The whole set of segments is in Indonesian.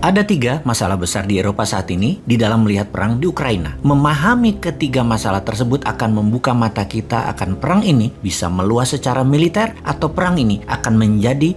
Ada 3 masalah besar di Eropa saat ini di dalam melihat perang di Ukraina. Memahami ketiga masalah tersebut akan membuka mata kita akan perang ini bisa meluas secara militer atau perang ini akan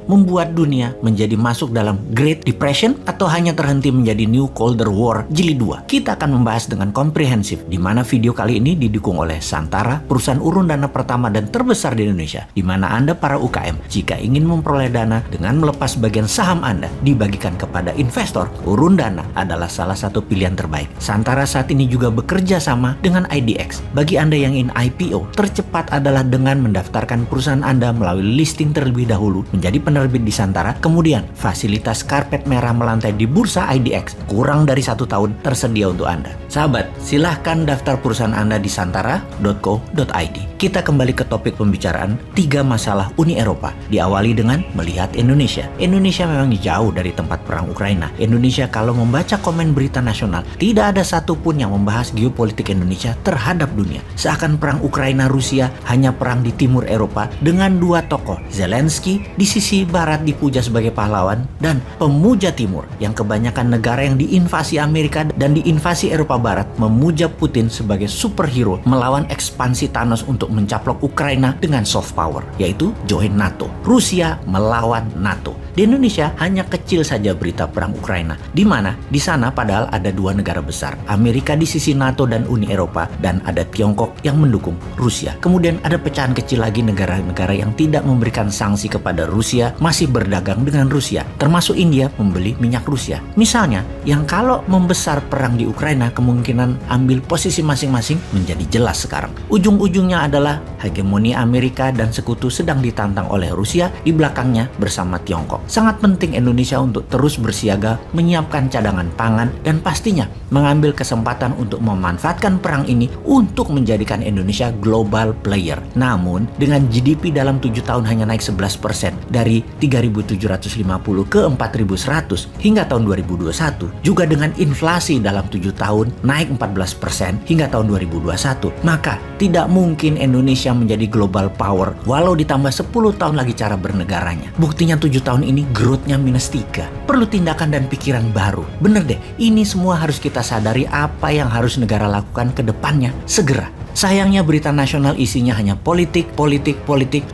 membuat dunia menjadi masuk dalam Great Depression atau hanya terhenti menjadi New Colder War Jilid 2. Kita akan membahas dengan komprehensif di mana video kali ini didukung oleh Santara, perusahaan urun dana pertama dan terbesar di Indonesia, di mana Anda para UKM jika ingin memperoleh dana dengan melepas bagian saham Anda dibagikan kepada investor, urun dana adalah salah satu pilihan terbaik. Santara saat ini juga bekerja sama dengan IDX. Bagi Anda yang ingin IPO, tercepat adalah dengan mendaftarkan perusahaan Anda melalui listing terlebih dahulu menjadi penerbit di Santara, kemudian fasilitas karpet merah melantai di bursa IDX kurang dari 1 tahun tersedia untuk Anda. Sahabat, silahkan daftar perusahaan Anda di santara.co.id. Kita kembali ke topik pembicaraan 3 masalah Uni Eropa, diawali dengan melihat Indonesia. Indonesia memang jauh dari tempat perang Ukraina. Indonesia kalau membaca komen berita nasional, tidak ada satupun yang membahas geopolitik Indonesia terhadap dunia. Seakan perang Ukraina-Rusia hanya perang di timur Eropa dengan 2 tokoh, Zelensky di sisi barat dipuja sebagai pahlawan dan pemuja timur yang kebanyakan negara yang diinvasi Amerika dan diinvasi Eropa Barat memuja Putin sebagai superhero melawan ekspansi Thanos untuk mencaplok Ukraina dengan soft power, yaitu join NATO. Rusia melawan NATO. Di Indonesia hanya kecil saja berita perang Ukraina, di mana di sana padahal ada 2 negara besar, Amerika di sisi NATO dan Uni Eropa, dan ada Tiongkok yang mendukung Rusia. Kemudian ada pecahan kecil lagi negara-negara yang tidak memberikan sanksi kepada Rusia masih berdagang dengan Rusia, termasuk India membeli minyak Rusia. Misalnya, yang kalau membesar perang di Ukraina kemungkinan ambil posisi masing-masing menjadi jelas sekarang. Ujung-ujungnya adalah hegemoni Amerika dan sekutu sedang ditantang oleh Rusia di belakangnya bersama Tiongkok. Sangat penting Indonesia untuk terus bersiaga, menyiapkan cadangan pangan, dan pastinya mengambil kesempatan untuk memanfaatkan perang ini untuk menjadikan Indonesia global player. Namun, dengan GDP dalam 7 tahun hanya naik 11% dari 3.750 ke 4.100 hingga tahun 2021, juga dengan inflasi dalam 7 tahun naik 14% hingga tahun 2021, maka tidak mungkin Indonesia menjadi global power walau ditambah 10 tahun lagi cara bernegaranya. Buktinya 7 tahun ini growth-nya -3. Perlu tindakan dan pikiran baru. Bener deh, ini semua harus kita sadari apa yang harus negara lakukan ke depannya segera. Sayangnya berita nasional isinya hanya politik,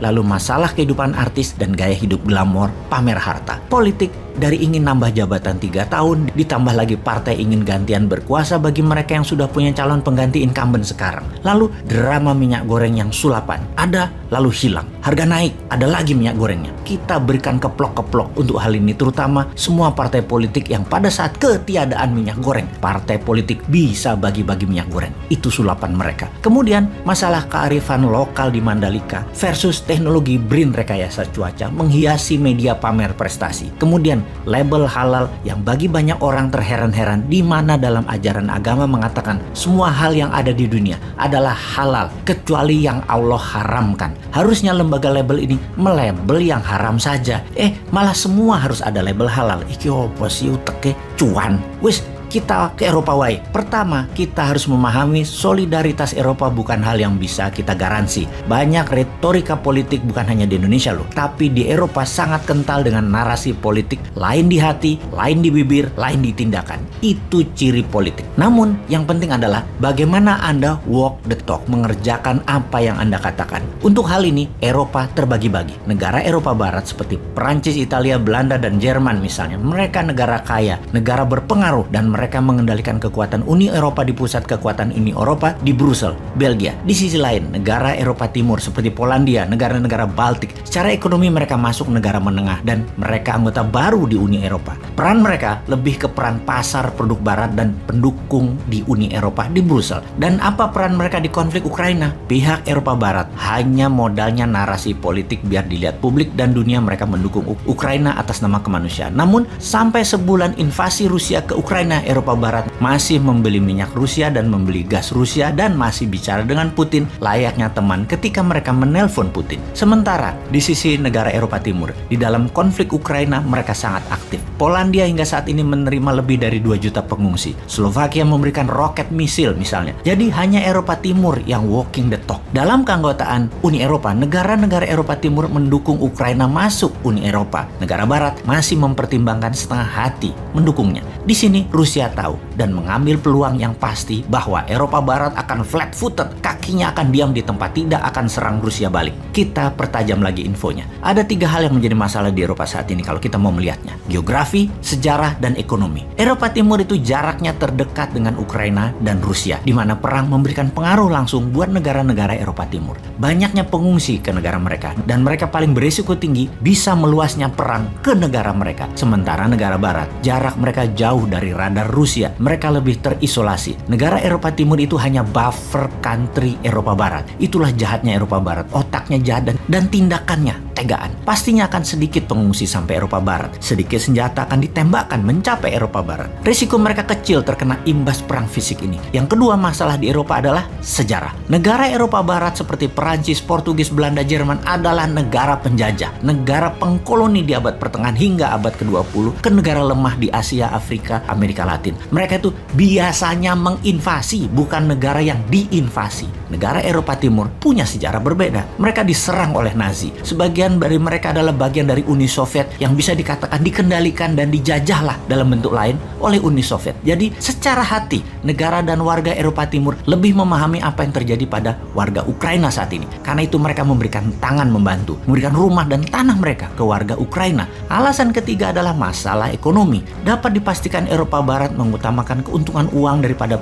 lalu masalah kehidupan artis dan gaya hidup glamor, pamer harta. Politik dari ingin nambah jabatan 3 tahun, ditambah lagi partai ingin gantian berkuasa bagi mereka yang sudah punya calon pengganti incumbent sekarang. Lalu drama minyak goreng yang sulapan, ada lalu hilang. Harga naik, ada lagi minyak gorengnya. Kita berikan keplok-keplok untuk hal ini, terutama semua partai politik yang pada saat ketiadaan minyak goreng, partai politik bisa bagi-bagi minyak goreng. Itu sulapan mereka. Kemudian masalah kearifan lokal di Mandalika versus teknologi BRIN rekayasa cuaca menghiasi media pamer prestasi. Kemudian label halal yang bagi banyak orang terheran-heran di mana dalam ajaran agama mengatakan semua hal yang ada di dunia adalah halal kecuali yang Allah haramkan. Harusnya lembaga label ini melabel yang haram saja. Malah semua harus ada label halal. Iki opo sih uteke cuan. Wis kita ke Eropa wae. Pertama, kita harus memahami solidaritas Eropa bukan hal yang bisa kita garansi. Banyak retorika politik bukan hanya di Indonesia loh, tapi di Eropa sangat kental dengan narasi politik, lain di hati, lain di bibir, lain di tindakan. Itu ciri politik. Namun, yang penting adalah bagaimana Anda walk the talk, mengerjakan apa yang Anda katakan. Untuk hal ini, Eropa terbagi-bagi. Negara Eropa Barat seperti Perancis, Italia, Belanda, dan Jerman misalnya, mereka negara kaya, negara berpengaruh, dan mereka mengendalikan kekuatan Uni Eropa di pusat kekuatan Uni Eropa di Brussel, Belgia. Di sisi lain, negara Eropa Timur seperti Polandia, negara-negara Baltik, secara ekonomi mereka masuk negara menengah dan mereka anggota baru di Uni Eropa. Peran mereka lebih ke peran pasar produk barat dan pendukung di Uni Eropa di Brussel. Dan apa peran mereka di konflik Ukraina? Pihak Eropa Barat hanya modalnya narasi politik biar dilihat publik dan dunia mereka mendukung Ukraina atas nama kemanusiaan. Namun, sampai sebulan invasi Rusia ke Ukraina, Eropa Barat masih membeli minyak Rusia dan membeli gas Rusia dan masih bicara dengan Putin layaknya teman ketika mereka menelpon Putin. Sementara di sisi negara Eropa Timur, di dalam konflik Ukraina mereka sangat aktif. Polandia hingga saat ini menerima lebih dari 2 juta pengungsi. Slovakia memberikan roket misil misalnya. Jadi hanya Eropa Timur yang walking the talk. Dalam keanggotaan Uni Eropa, negara-negara Eropa Timur mendukung Ukraina masuk Uni Eropa. Negara Barat masih mempertimbangkan setengah hati mendukungnya. Di sini Rusia tahu dan mengambil peluang yang pasti bahwa Eropa Barat akan flat-footed, kakinya akan diam di tempat, tidak akan serang Rusia balik. Kita pertajam lagi infonya. Ada 3 hal yang menjadi masalah di Eropa saat ini kalau kita mau melihatnya. Geografi, sejarah, dan ekonomi. Eropa Timur itu jaraknya terdekat dengan Ukraina dan Rusia, di mana perang memberikan pengaruh langsung buat negara-negara Eropa Timur. Banyaknya pengungsi ke negara mereka, dan mereka paling berisiko tinggi bisa meluasnya perang ke negara mereka. Sementara negara Barat, jarak mereka jauh dari radar Rusia. Mereka lebih terisolasi. Negara Eropa Timur itu hanya buffer country Eropa Barat. Itulah jahatnya Eropa Barat. Otaknya jahat dan tindakannya tegaan. Pastinya akan sedikit pengungsi sampai Eropa Barat. Sedikit senjata akan ditembakkan mencapai Eropa Barat. Risiko mereka kecil terkena imbas perang fisik ini. Yang kedua masalah di Eropa adalah sejarah. Negara Eropa Barat seperti Perancis, Portugis, Belanda, Jerman adalah negara penjajah. Negara pengkoloni di abad pertengahan hingga abad ke-20 ke negara lemah di Asia, Afrika, Amerika Latin. Mereka itu biasanya menginvasi, bukan negara yang diinvasi. Negara Eropa Timur punya sejarah berbeda. Mereka diserang oleh Nazi. Sebagian dari mereka adalah bagian dari Uni Soviet yang bisa dikatakan dikendalikan dan dijajahlah dalam bentuk lain oleh Uni Soviet. Jadi secara hati, negara dan warga Eropa Timur lebih memahami apa yang terjadi pada warga Ukraina saat ini. Karena itu mereka memberikan tangan membantu, memberikan rumah dan tanah mereka ke warga Ukraina. Alasan ketiga adalah masalah ekonomi. Dapat dipastikan Eropa Barat mengutamakan keuntungan uang daripada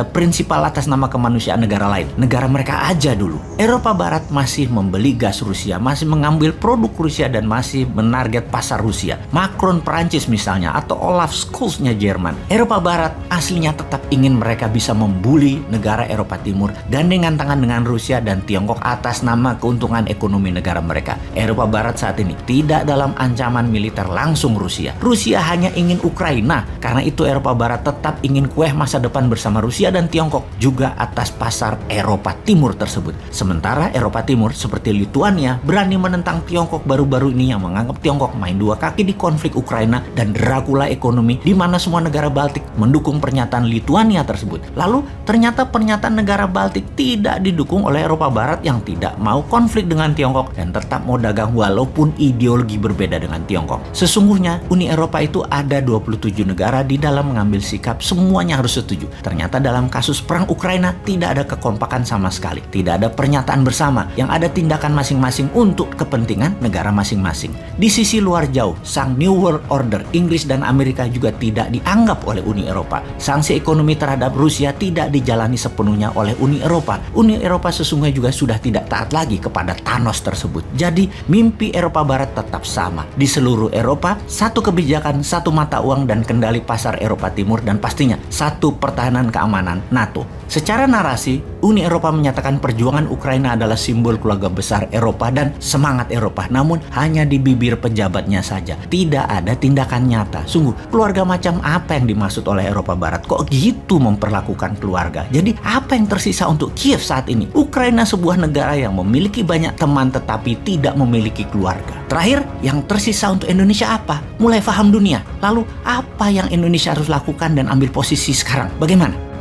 prinsipal atas nama kemanusiaan negara lain. Negara mereka aja dulu. Eropa Barat masih membeli gas Rusia, masih mengambil produk Rusia dan masih menarget pasar Rusia. Macron Perancis misalnya atau Olaf Scholz-nya Jerman. Eropa Barat aslinya tetap ingin mereka bisa membuli negara Eropa Timur gandengan tangan dengan Rusia dan Tiongkok atas nama keuntungan ekonomi negara mereka. Eropa Barat saat ini tidak dalam ancaman militer langsung Rusia. Rusia hanya ingin Ukraina. Karena itu Eropa Barat tetap ingin kueh masa depan bersama Rusia dan Tiongkok juga atas pasar Eropa Timur tersebut. Sementara Eropa Timur seperti Lituania berani menentang Tiongkok baru-baru ini yang menganggap Tiongkok main 2 kaki di konflik Ukraina dan Dracula ekonomi di mana semua negara Baltik mendukung pernyataan Lituania tersebut. Lalu ternyata pernyataan negara Baltik tidak didukung oleh Eropa Barat yang tidak mau konflik dengan Tiongkok dan tetap mau dagang walaupun ideologi berbeda dengan Tiongkok. Sesungguhnya Uni Eropa itu ada 27 negara di dalam mengambil sikap semuanya harus setuju. Ternyata dalam kasus perang Ukraina tidak ada kekompakan sama sekali. Tidak ada pernyataan bersama, yang ada tindakan masing-masing untuk kepentingan negara masing-masing. Di sisi luar jauh, sang New World Order, Inggris dan Amerika juga tidak dianggap oleh Uni Eropa. Sanksi ekonomi terhadap Rusia tidak dijalani sepenuhnya oleh Uni Eropa. Uni Eropa sesungguhnya juga sudah tidak taat lagi kepada Thanos tersebut. Jadi, mimpi Eropa Barat tetap sama. Di seluruh Eropa, satu kebijakan, satu mata uang dan kendali pasar Eropa Timur dan pastinya satu pertahanan keamanan NATO. Secara narasi, Uni Eropa menyatakan perjuangan Ukraina adalah simbol keluarga besar Eropa dan semangat Eropa. Namun hanya di bibir pejabatnya saja. Tidak ada tindakan nyata. Sungguh, keluarga macam apa yang dimaksud oleh Eropa Barat? Kok gitu memperlakukan keluarga? Jadi apa yang tersisa untuk Kiev saat ini? Ukraina sebuah negara yang memiliki banyak teman tetapi tidak memiliki keluarga. Terakhir, yang tersisa untuk Indonesia apa? Mulai paham dunia. Lalu apa yang Indonesia harus lakukan dan ambil posisi sekarang? Bagaimana?